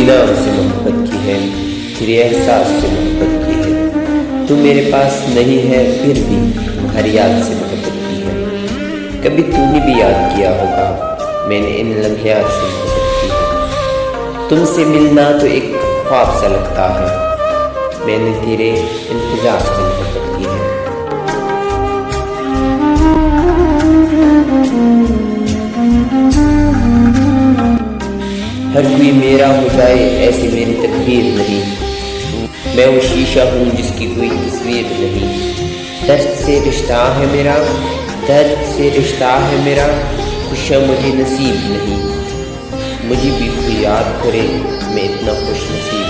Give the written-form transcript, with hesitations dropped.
بنا اسے محبت کی ہے، تیرے احساس سے محبت کی ہے۔ تو میرے پاس نہیں ہے پھر بھی تمہاری یاد سے محبت کی ہے۔ کبھی تو نے بھی یاد کیا ہوگا، میں نے ان لمحات سے محبت کی ہے۔ تم سے ملنا تو ایک خواب سا لگتا ہے، میں نے تیرے انتظار سے محبت کی ہے۔ ہر کوئی میرا ہو جائے ایسی میری تقدیر نہیں، میں وہ شیشہ ہوں جس کی کوئی تصویر نہیں۔ درد سے رشتہ ہے میرا، درد سے رشتہ ہے میرا، خوشیاں مجھے نصیب نہیں۔ مجھے بھی کوئی یاد کرے، میں اتنا خوش نصیب